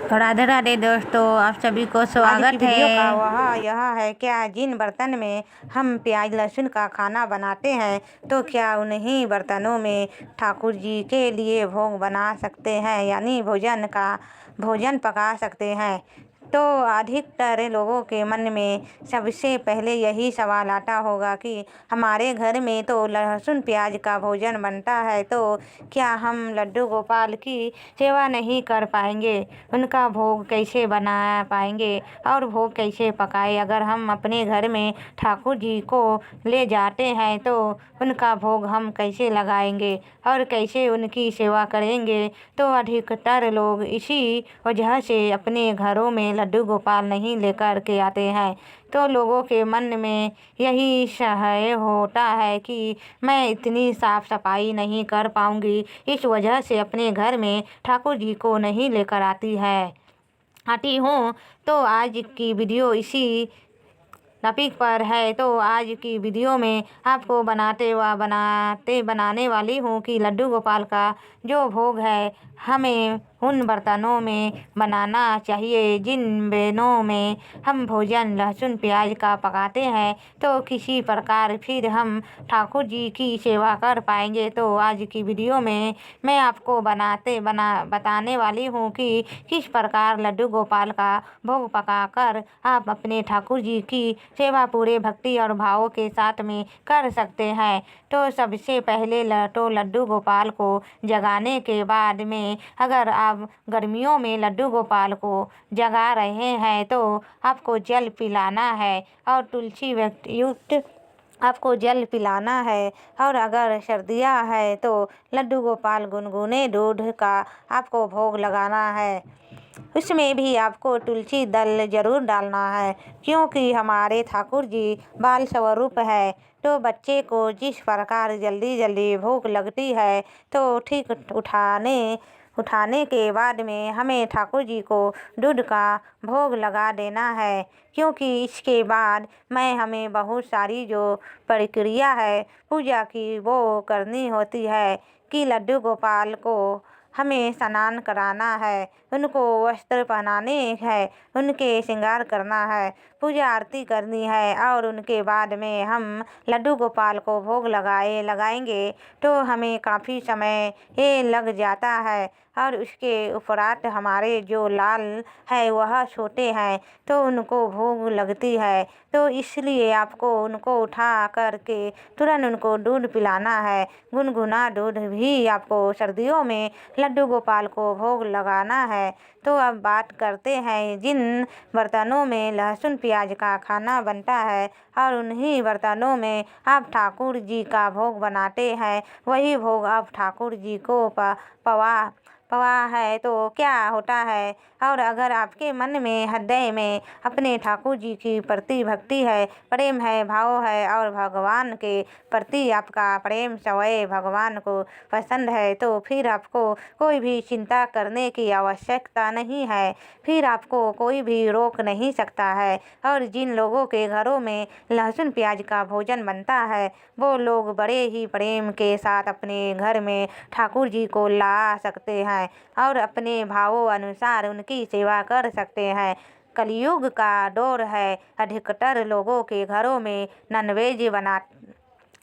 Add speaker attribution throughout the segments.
Speaker 1: राधे राधे दोस्तों, आप सभी को
Speaker 2: आज की
Speaker 1: स्वागत
Speaker 2: वीडियो का
Speaker 1: है।
Speaker 2: वह यह है, क्या जिन बर्तन में हम प्याज लहसुन का खाना बनाते हैं तो क्या उन्हीं बर्तनों में ठाकुर जी के लिए भोग बना सकते हैं, यानी भोजन पका सकते हैं। तो अधिकतर लोगों के मन में सबसे पहले यही सवाल आता होगा कि हमारे घर में तो लहसुन प्याज का भोजन बनता है, तो क्या हम लड्डू गोपाल की सेवा नहीं कर पाएंगे, उनका भोग कैसे बना पाएंगे और भोग कैसे पकाए। अगर हम अपने घर में ठाकुर जी को ले जाते हैं तो उनका भोग हम कैसे लगाएंगे और कैसे उनकी सेवा करेंगे। तो अधिकतर लोग इसी वजह से अपने घरों में लड्डू गोपाल नहीं लेकर के आते हैं। तो लोगों के मन में यही संदेह होता है कि मैं इतनी साफ सफाई नहीं कर पाऊंगी, इस वजह से अपने घर में ठाकुर जी को नहीं लेकर आती हूँ। तो आज की वीडियो इसी टॉपिक पर है। तो आज की वीडियो में आपको बनाने वाली हूँ कि लड्डू गोपाल का जो भोग है हमें उन बर्तनों में बनाना चाहिए जिन बर्तनों में हम भोजन लहसुन प्याज का पकाते हैं, तो किसी प्रकार फिर हम ठाकुर जी की सेवा कर पाएंगे। तो आज की वीडियो में मैं आपको बताने वाली हूँ कि किस प्रकार लड्डू गोपाल का भोग पकाकर आप अपने ठाकुर जी की सेवा पूरे भक्ति और भावों के साथ में कर सकते हैं। तो सबसे पहले तो लड्डू गोपाल को जगाने के बाद में अगर आप गर्मियों में लड्डू गोपाल को जगा रहे हैं तो आपको जल पिलाना है और तुलसी युक्त आपको जल पिलाना है। और अगर सर्दियाँ है तो लड्डू गोपाल गुनगुने दूध का आपको भोग लगाना है। उसमें भी आपको तुलसी दल जरूर डालना है, क्योंकि हमारे ठाकुर जी बाल स्वरूप है। तो बच्चे को जिस प्रकार जल्दी जल्दी भूख लगती है, तो ठीक उठाने के बाद में हमें ठाकुर जी को दूध का भोग लगा देना है, क्योंकि इसके बाद हमें बहुत सारी जो प्रक्रिया है पूजा की वो करनी होती है कि लड्डू गोपाल को हमें स्नान कराना है, उनको वस्त्र पहनाने हैं, उनके श्रृंगार करना है, पूजा आरती करनी है और उनके बाद में हम लड्डू गोपाल को भोग लगाएंगे तो हमें काफ़ी समय ये लग जाता है। और उसके उपरांत हमारे जो लाल है वह छोटे हैं तो उनको भोग लगती है। तो इसलिए आपको उनको उठा करके तुरंत उनको दूध पिलाना है, गुनगुना दूध भी आपको सर्दियों में लड्डू गोपाल को भोग लगाना है। तो अब बात करते हैं जिन बर्तनों में लहसुन प्याज का खाना बनता है और उन्हीं बर्तनों में आप ठाकुर जी का भोग बनाते हैं, वही भोग आप ठाकुर जी को पवा है तो क्या होता है। और अगर आपके मन में हृदय में अपने ठाकुर जी की प्रति भक्ति है, प्रेम है, भाव है और भगवान के प्रति आपका प्रेम स्वयं भगवान को पसंद है, तो फिर आपको कोई भी चिंता करने की आवश्यकता नहीं है, फिर आपको कोई भी रोक नहीं सकता है। और जिन लोगों के घरों में लहसुन प्याज का भोजन बनता है वो लोग बड़े ही प्रेम के साथ अपने घर में ठाकुर जी को ला सकते हैं और अपने भावों अनुसार उनकी सेवा कर सकते हैं। कलयुग का दौर है, अधिकतर लोगों के घरों में नॉनवेज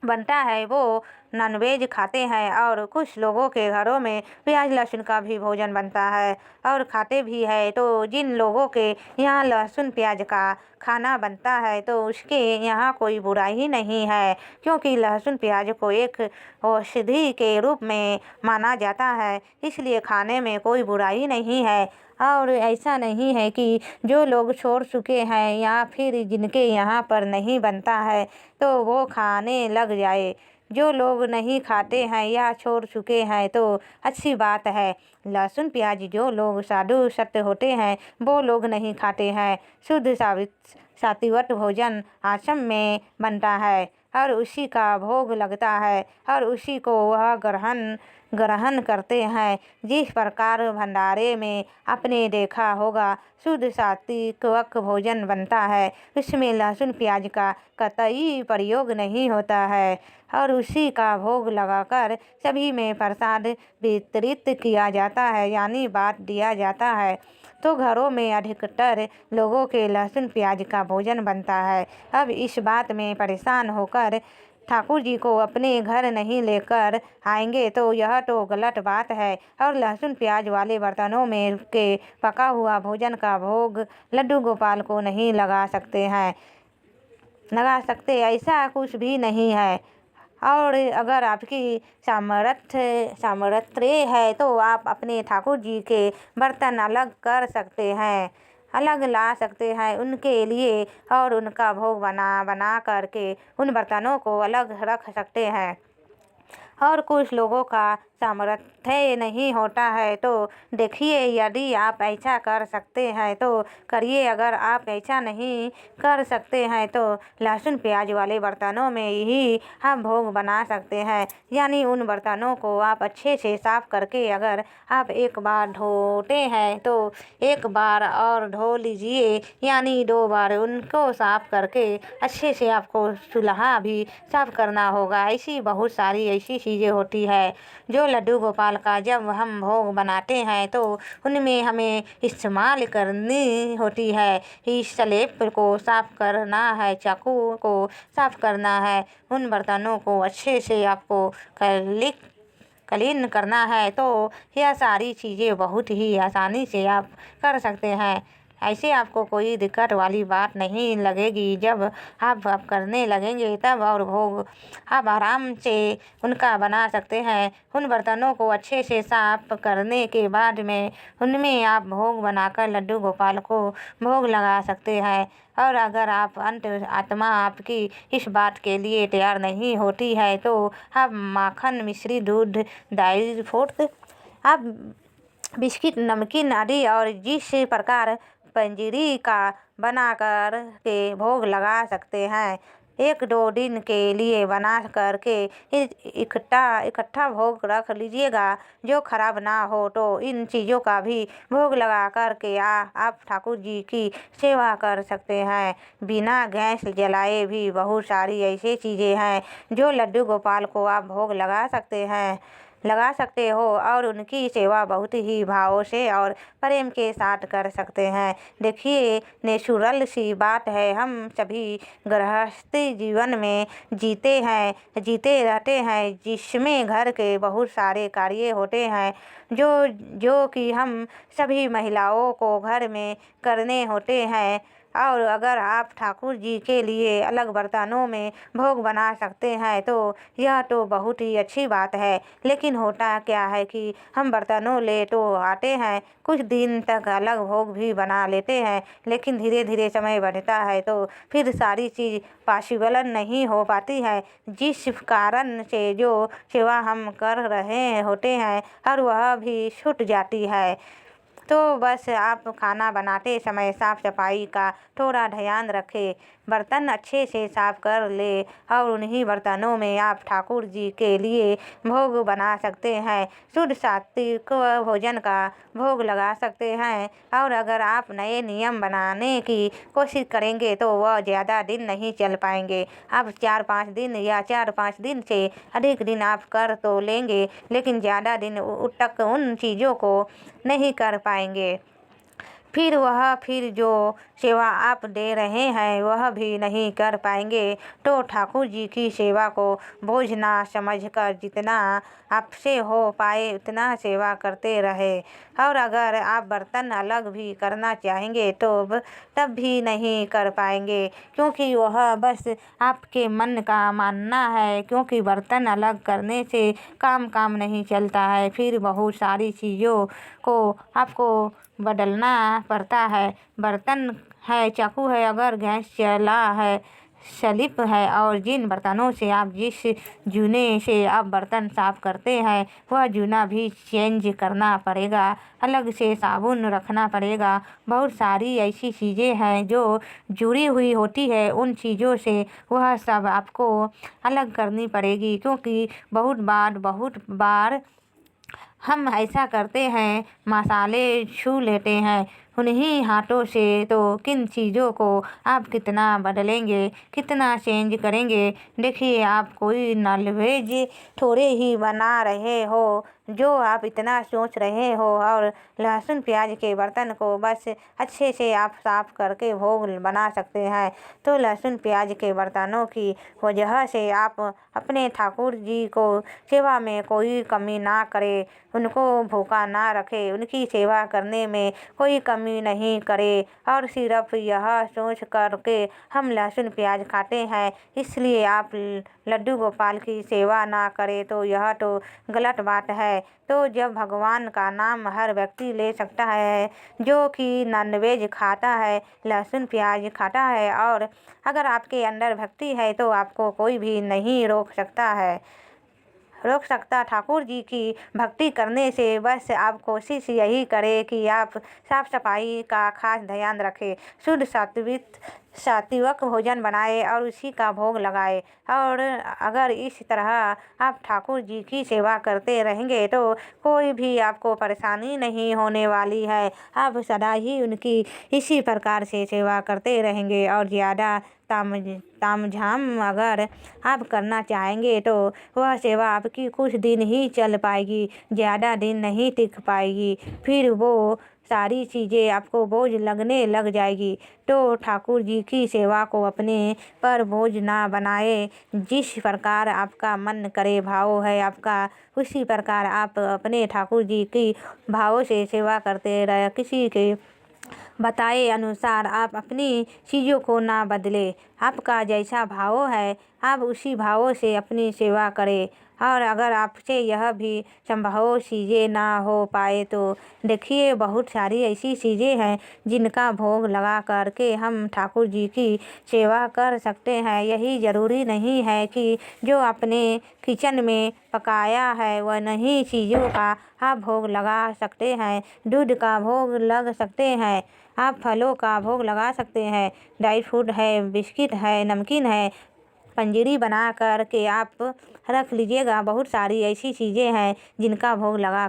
Speaker 2: बनता है, वो नॉनवेज खाते हैं और कुछ लोगों के घरों में प्याज लहसुन का भी भोजन बनता है और खाते भी है। तो जिन लोगों के यहाँ लहसुन प्याज का खाना बनता है तो उसके यहाँ कोई बुराई ही नहीं है, क्योंकि लहसुन प्याज को एक औषधि के रूप में माना जाता है, इसलिए खाने में कोई बुराई नहीं है। और ऐसा नहीं है कि जो लोग छोड़ चुके हैं या फिर जिनके यहाँ पर नहीं बनता है तो वो खाने लग जाए। जो लोग नहीं खाते हैं या छोड़ चुके हैं तो अच्छी बात है। लहसुन प्याज जो लोग साधु सत्य होते हैं वो लोग नहीं खाते हैं। शुद्ध सात्विक भोजन आश्रम में बनता है और उसी का भोग लगता है और उसी को वह ग्रहण ग्रहण करते हैं। जिस प्रकार भंडारे में आपने देखा होगा शुद्ध सात्विक भोजन बनता है, उसमें लहसुन प्याज का कतई प्रयोग नहीं होता है और उसी का भोग लगाकर सभी में प्रसाद वितरित किया जाता है, यानी बांट दिया जाता है। तो घरों में अधिकतर लोगों के लहसुन प्याज का भोजन बनता है। अब इस बात में परेशान होकर ठाकुर जी को अपने घर नहीं लेकर आएंगे तो यह तो गलत बात है और लहसुन प्याज वाले बर्तनों में के पका हुआ भोजन का भोग लड्डू गोपाल को नहीं लगा सकते, ऐसा कुछ भी नहीं है। और अगर आपकी सामर्थ्य है तो आप अपने ठाकुर जी के बर्तन अलग कर सकते हैं, अलग ला सकते हैं उनके लिए और उनका भोग बना करके उन बर्तनों को अलग रख सकते हैं। और कुछ लोगों का सामर्थ्य नहीं होता है तो देखिए, यदि आप ऐसा कर सकते हैं तो करिए, अगर आप ऐसा नहीं कर सकते हैं तो लहसुन प्याज वाले बर्तनों में ही आप भोग बना सकते हैं, यानी उन बर्तनों को आप अच्छे से साफ करके अगर आप एक बार धोते हैं तो एक बार और धो लीजिए, यानी 2 बार उनको साफ करके अच्छे से आपको चूल्हा भी साफ करना होगा। ऐसी बहुत सारी ऐसी चीज़ें होती है जो लड्डू गोपाल का जब हम भोग बनाते हैं तो उनमें हमें इस्तेमाल करनी होती है। इस स्लेब को साफ करना है, चाकू को साफ करना है, उन बर्तनों को अच्छे से आपको क्लीन करना है। तो यह सारी चीज़ें बहुत ही आसानी से आप कर सकते हैं, ऐसे आपको कोई दिक्कत वाली बात नहीं लगेगी। जब आप करने लगेंगे तब और भोग आप आराम से उनका बना सकते हैं। उन बर्तनों को अच्छे से साफ करने के बाद में उनमें आप भोग बनाकर लड्डू गोपाल को भोग लगा सकते हैं। और अगर आप आत्मा आपकी इस बात के लिए तैयार नहीं होती है तो आप माखन, मिश्री, दूध, ड्राई फ्रूट्स, आप बिस्किट, नमकीन आदि और जिस प्रकार पंजीरी का बनाकर के भोग लगा सकते हैं। 1-2 दिन के लिए बना करके इकट्ठा भोग रख लीजिएगा। जो खराब ना हो तो इन चीज़ों का भी भोग लगा करके आप ठाकुर जी की सेवा कर सकते हैं। बिना गैस जलाए भी बहुत सारी ऐसी चीज़ें हैं जो लड्डू गोपाल को आप भोग लगा सकते हो और उनकी सेवा बहुत ही भाव से और प्रेम के साथ कर सकते हैं। देखिए, नेचुरल सी बात है, हम सभी गृहस्थी जीवन में जीते रहते हैं जिसमें घर के बहुत सारे कार्य होते हैं जो कि हम सभी महिलाओं को घर में करने होते हैं। और अगर आप ठाकुर जी के लिए अलग बर्तनों में भोग बना सकते हैं तो यह तो बहुत ही अच्छी बात है। लेकिन होता क्या है कि हम बर्तनों ले तो आते हैं, कुछ दिन तक अलग भोग भी बना लेते हैं, लेकिन धीरे धीरे समय बढ़ता है तो फिर सारी चीज़ पॉसिबल नहीं हो पाती है, जिस कारण से जो सेवा हम कर रहे होते हैं और वह भी छूट जाती है। तो बस आप खाना बनाते समय साफ सफाई का थोड़ा ध्यान रखें, बर्तन अच्छे से साफ कर ले और उन्हीं बर्तनों में आप ठाकुर जी के लिए भोग बना सकते हैं, शुद्ध सात्विक भोजन का भोग लगा सकते हैं। और अगर आप नए नियम बनाने की कोशिश करेंगे तो वह ज़्यादा दिन नहीं चल पाएंगे। आप 4-5 दिन या 4-5 दिन से अधिक दिन आप कर तो लेंगे, लेकिन ज़्यादा दिन तक उन चीज़ों को नहीं कर पाएंगे। फिर जो सेवा आप दे रहे हैं वह भी नहीं कर पाएंगे। तो ठाकुर जी की सेवा को बोझ ना समझकर जितना आपसे हो पाए उतना सेवा करते रहे। और अगर आप बर्तन अलग भी करना चाहेंगे तो तब भी नहीं कर पाएंगे, क्योंकि वह बस आपके मन का मानना है, क्योंकि बर्तन अलग करने से काम नहीं चलता है। फिर बहुत सारी चीज़ों को आपको बदलना पड़ता है। बर्तन है, चाकू है, अगर गैस चला है, स्लिप है, और जिन बर्तनों से आप जिस जूने से आप बर्तन साफ करते हैं वह जूना भी चेंज करना पड़ेगा, अलग से साबुन रखना पड़ेगा। बहुत सारी ऐसी चीज़ें हैं जो जुड़ी हुई होती है, उन चीज़ों से वह सब आपको अलग करनी पड़ेगी, क्योंकि बहुत बार हम ऐसा करते हैं, मसाले छू लेते हैं उन्हीं हाथों से, तो किन चीज़ों को आप कितना बदलेंगे, कितना चेंज करेंगे। देखिए, आप कोई नॉनवेज थोड़े ही बना रहे हो जो आप इतना सोच रहे हो, और लहसुन प्याज के बर्तन को बस अच्छे से आप साफ करके भोग बना सकते हैं। तो लहसुन प्याज के बर्तनों की वजह से आप अपने ठाकुर जी को सेवा में कोई कमी ना करें, उनको भूखा ना रखे, उनकी सेवा करने में कोई कमी नहीं करे, और सिर्फ यह सोच कर के हम लहसुन प्याज खाते हैं इसलिए आप लड्डू गोपाल की सेवा ना करें, तो यह तो गलत बात है। तो जब भगवान का नाम हर व्यक्ति ले सकता है जो कि नॉनवेज खाता है, लहसुन प्याज खाता है, और अगर आपके अंदर भक्ति है तो आपको कोई भी नहीं रोक सकता ठाकुर जी की भक्ति करने से। बस आप कोशिश यही करें कि आप साफ सफाई का खास ध्यान रखें, शुद्ध सात्विक भोजन बनाए और उसी का भोग लगाए, और अगर इस तरह आप ठाकुर जी की सेवा करते रहेंगे तो कोई भी आपको परेशानी नहीं होने वाली है। आप सदा ही उनकी इसी प्रकार से सेवा करते रहेंगे, और ज़्यादा तामझाम अगर आप करना चाहेंगे तो वह सेवा आपकी कुछ दिन ही चल पाएगी, ज़्यादा दिन नहीं टिक पाएगी, फिर वो सारी चीज़ें आपको बोझ लगने लग जाएगी। तो ठाकुर जी की सेवा को अपने पर बोझ ना बनाए, जिस प्रकार आपका मन करे, भाव है आपका, उसी प्रकार आप अपने ठाकुर जी की भावों से सेवा करते रहे। किसी के बताए अनुसार आप अपनी चीज़ों को ना बदले, आपका जैसा भाव है आप उसी भावों से अपनी सेवा करें। और अगर आपसे यह भी संभव चीज़ें ना हो पाए तो देखिए, बहुत सारी ऐसी चीज़ें हैं जिनका भोग लगा करके हम ठाकुर जी की सेवा कर सकते हैं। यही ज़रूरी नहीं है कि जो अपने किचन में पकाया है वह नहीं चीज़ों का आप भोग लगा सकते हैं। दूध का भोग लग सकते हैं, आप फलों का भोग लगा सकते हैं, ड्राई फ्रूट है, बिस्किट है, नमकीन है, पंजीरी बना कर के आप रख लीजिएगा। बहुत सारी ऐसी चीज़ें हैं जिनका भोग लगा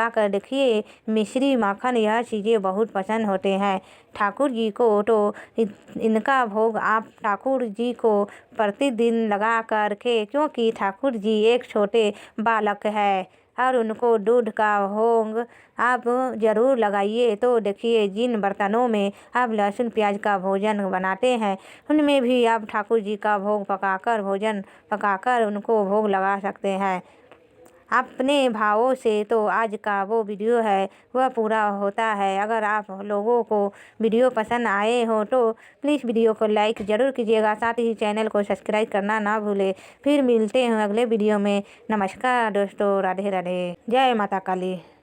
Speaker 2: कर देखिए। मिश्री, माखन, यह चीज़ें बहुत पसंद होते हैं ठाकुर जी को, तो इनका भोग आप ठाकुर जी को प्रतिदिन लगा कर के, क्योंकि ठाकुर जी एक छोटे बालक है और उनको दूध का भोग आप ज़रूर लगाइए। तो देखिए, जिन बर्तनों में आप लहसुन प्याज का भोजन बनाते हैं उनमें भी आप ठाकुर जी का भोग भोजन पकाकर उनको भोग लगा सकते हैं अपने भावों से। तो आज का वो वीडियो है वह पूरा होता है। अगर आप लोगों को वीडियो पसंद आए हो तो प्लीज़ वीडियो को लाइक ज़रूर कीजिएगा, साथ ही चैनल को सब्सक्राइब करना ना भूलें। फिर मिलते हैं अगले वीडियो में। नमस्कार दोस्तों, राधे राधे, जय माता काली।